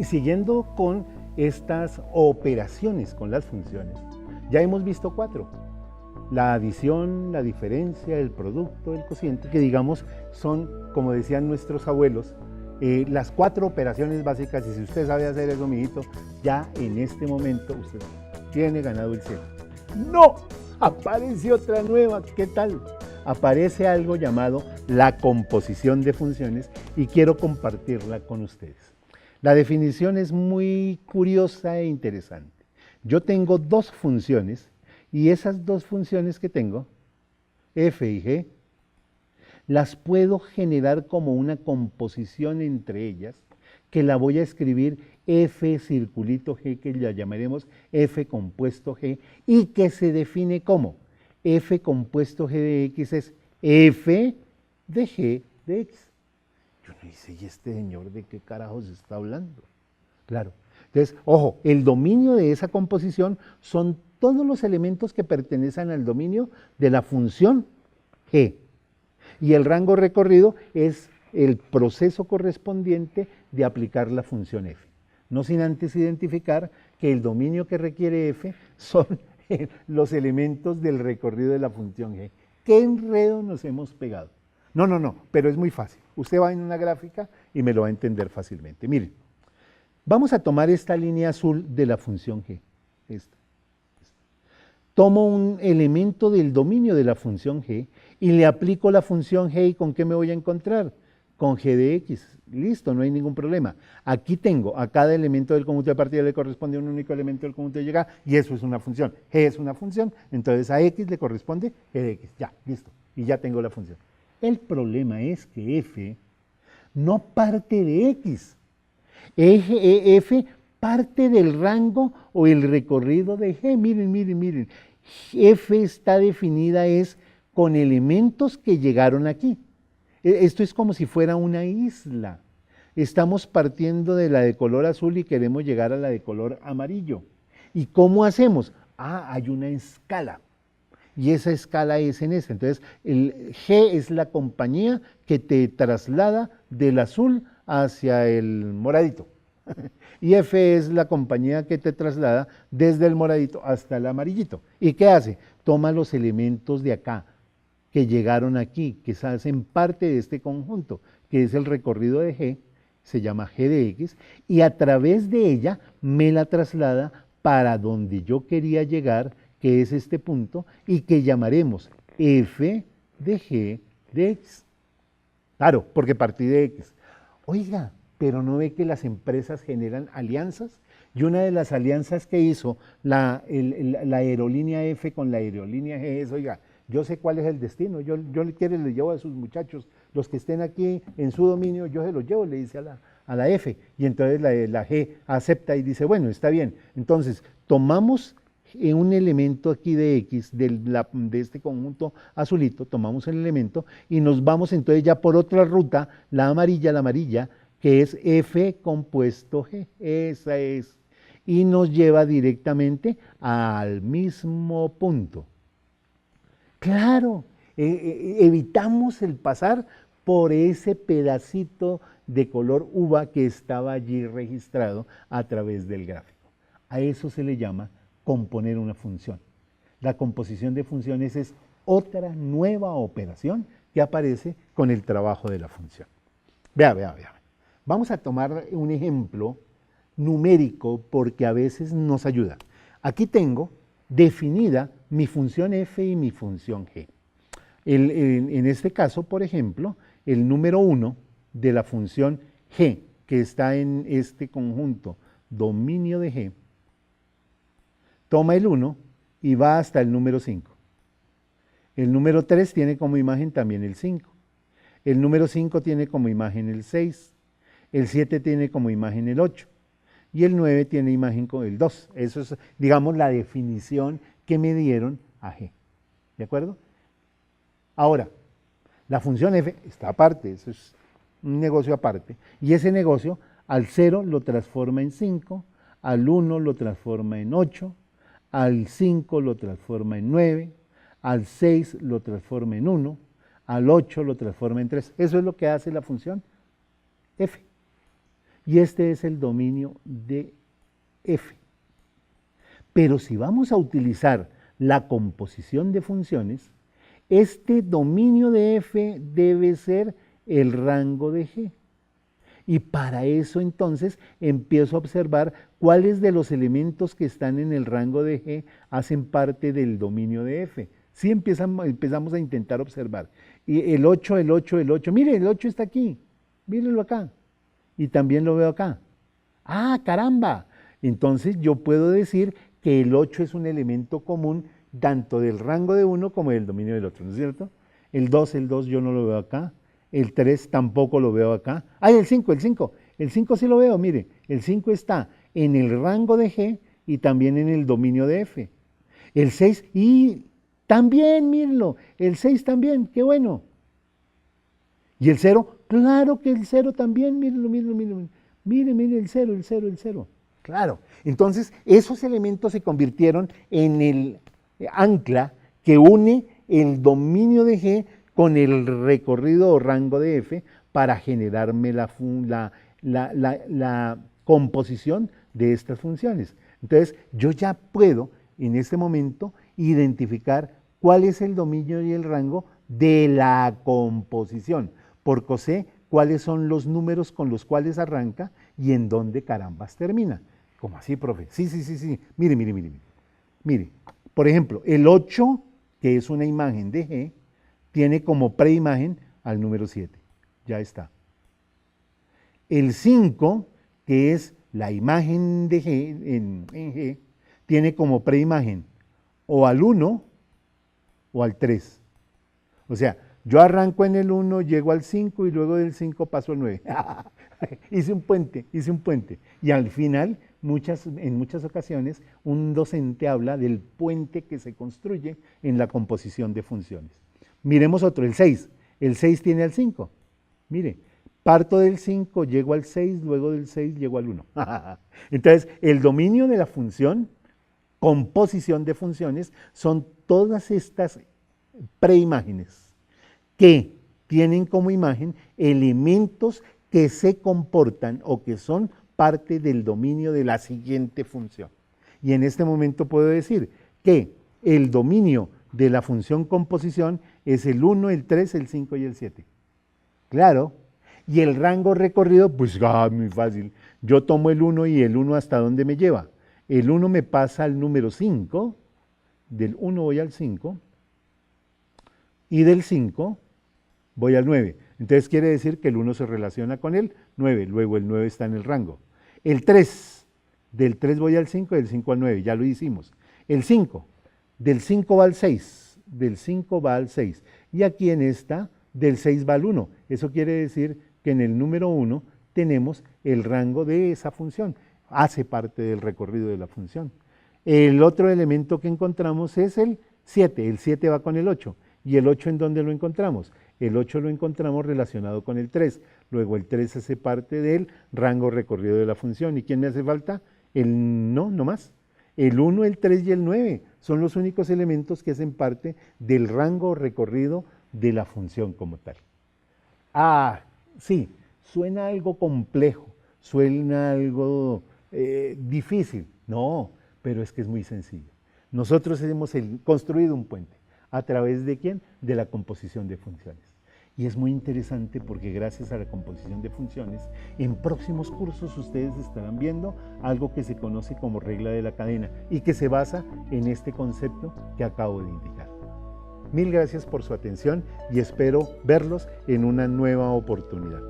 Y siguiendo con estas operaciones con las funciones, ya hemos visto 4. La adición, la diferencia, el producto, el cociente, que digamos son, como decían nuestros abuelos, las 4 operaciones básicas. Y si usted sabe hacer eso, mijito, ya en este momento usted tiene ganado el cielo. ¡No! Aparece otra nueva. ¿Qué tal? Aparece algo llamado la composición de funciones y quiero compartirla con ustedes. La definición es muy curiosa e interesante. Yo tengo 2 funciones y esas 2 funciones que tengo, f y g, las puedo generar como una composición entre ellas, que la voy a escribir f circulito g, que la llamaremos f compuesto g, y que se define como f compuesto g de x es f de g de x. Yo no sé, ¿y este señor de qué carajos está hablando? Claro. Entonces, ojo, el dominio de esa composición son todos los elementos que pertenecen al dominio de la función g. Y el rango recorrido es el proceso correspondiente de aplicar la función f. No sin antes identificar que el dominio que requiere f son los elementos del recorrido de la función g. ¿Qué enredo nos hemos pegado? No, pero es muy fácil. Usted va en una gráfica y me lo va a entender fácilmente. Miren, vamos a tomar esta línea azul de la función g. Esta. Tomo un elemento del dominio de la función g y le aplico la función g, ¿y con qué me voy a encontrar? Con g de x. Listo, no hay ningún problema. Aquí tengo a cada elemento del conjunto de partida le corresponde un único elemento del conjunto de llegada y eso es una función. G es una función, entonces a x le corresponde g de x. Ya, listo. Y ya tengo la función. El problema es que f no parte de x. F parte del rango o el recorrido de g. Miren. F está definida es con elementos que llegaron aquí. Esto es como si fuera una isla. Estamos partiendo de la de color azul y queremos llegar a la de color amarillo. ¿Y cómo hacemos? Hay una escala. Y esa escala es en esta. Entonces, el G es la compañía que te traslada del azul hacia el moradito. Y F es la compañía que te traslada desde el moradito hasta el amarillito. ¿Y qué hace? Toma los elementos de acá, que llegaron aquí, que hacen parte de este conjunto, que es el recorrido de G, se llama G de X, y a través de ella me la traslada para donde yo quería llegar, que es este punto, y que llamaremos f de g de x. Claro, porque partí de x. Oiga, pero ¿no ve que las empresas generan alianzas? Y una de las alianzas que hizo la aerolínea F con la aerolínea G es, oiga, yo sé cuál es el destino, yo le llevo a sus muchachos, los que estén aquí en su dominio, yo se los llevo, le dice a la F. Y entonces la G acepta y dice, bueno, está bien. Entonces, tomamos un elemento aquí de X, de este conjunto azulito, tomamos el elemento y nos vamos entonces ya por otra ruta, la amarilla, que es F compuesto G, esa es, y nos lleva directamente al mismo punto. Claro, evitamos el pasar por ese pedacito de color uva que estaba allí registrado a través del gráfico. A eso se le llama componer una función. La composición de funciones es otra nueva operación que aparece con el trabajo de la función. Vea. Vamos a tomar un ejemplo numérico porque a veces nos ayuda. Aquí tengo definida mi función f y mi función g. En este caso, por ejemplo, el número 1 de la función g, que está en este conjunto dominio de g, toma el 1 y va hasta el número 5. El número 3 tiene como imagen también el 5. El número 5 tiene como imagen el 6. El 7 tiene como imagen el 8. Y el 9 tiene imagen con el 2. Eso es, digamos, la definición que me dieron a G. ¿De acuerdo? Ahora, la función f está aparte, eso es un negocio aparte. Y ese negocio al 0 lo transforma en 5, al 1 lo transforma en 8, al 5 lo transforma en 9, al 6 lo transforma en 1, al 8 lo transforma en 3. Eso es lo que hace la función f. y este es el dominio de f. Pero si vamos a utilizar la composición de funciones, este dominio de f debe ser el rango de g. Y para eso entonces empiezo a observar cuáles de los elementos que están en el rango de g hacen parte del dominio de f. Sí empezamos a intentar observar. Y el 8, mire, el 8 está aquí, mírenlo acá. Y también lo veo acá. ¡Ah, caramba! Entonces yo puedo decir que el 8 es un elemento común tanto del rango de uno como del dominio del otro, ¿no es cierto? El 2 yo no lo veo acá. El 3 tampoco lo veo acá. ¡Ay, el 5! El 5 sí lo veo, mire. El 5 está en el rango de G y también en el dominio de F. El 6, y también, mírenlo. El 6 también, qué bueno. Y el 0, claro que el 0 también, mírenlo. Mire, el 0. Claro. Entonces, esos elementos se convirtieron en el ancla que une el dominio de G con el recorrido o rango de f para generarme la composición de estas funciones. Entonces, yo ya puedo en este momento identificar cuál es el dominio y el rango de la composición, porque sé cuáles son los números con los cuales arranca y en dónde carambas termina. ¿Cómo así, profe? Sí. Mire, por ejemplo, el 8, que es una imagen de G, tiene como preimagen al número 7. Ya está. El 5, que es la imagen de G en G, tiene como preimagen o al 1 o al 3. O sea, yo arranco en el 1, llego al 5 y luego del 5 paso al 9. hice un puente. Y al final, en muchas ocasiones, un docente habla del puente que se construye en la composición de funciones. Miremos otro, el 6. El 6 tiene al 5. Mire, parto del 5, llego al 6, luego del 6 llego al 1. Entonces, el dominio de la función, composición de funciones, son todas estas preimágenes que tienen como imagen elementos que se comportan o que son parte del dominio de la siguiente función. Y en este momento puedo decir que el dominio de la función composición es el 1, el 3, el 5 y el 7. Claro. Y el rango recorrido, pues muy fácil. Yo tomo el 1 y el 1 hasta dónde me lleva. El 1 me pasa al número 5, del 1 voy al 5 y del 5 voy al 9. Entonces quiere decir que el 1 se relaciona con el 9, luego el 9 está en el rango. El 3, del 3 voy al 5, del 5 al 9, ya lo hicimos. El 5, del 5 va al 6, del 5 va al 6. Y aquí en esta, del 6 va al 1. Eso quiere decir que en el número 1 tenemos el rango de esa función. Hace parte del recorrido de la función. El otro elemento que encontramos es el 7. El 7 va con el 8. ¿Y el 8 en dónde lo encontramos? El 8 lo encontramos relacionado con el 3. Luego el 3 hace parte del rango recorrido de la función. ¿Y quién me hace falta? No más. El 1, el 3 y el 9 son los únicos elementos que hacen parte del rango recorrido de la función como tal. Ah, sí, suena algo complejo, suena algo difícil. No, pero es que es muy sencillo. Nosotros hemos construido un puente. ¿A través de quién? De la composición de funciones. Y es muy interesante porque gracias a la composición de funciones, en próximos cursos ustedes estarán viendo algo que se conoce como regla de la cadena y que se basa en este concepto que acabo de indicar. Mil gracias por su atención y espero verlos en una nueva oportunidad.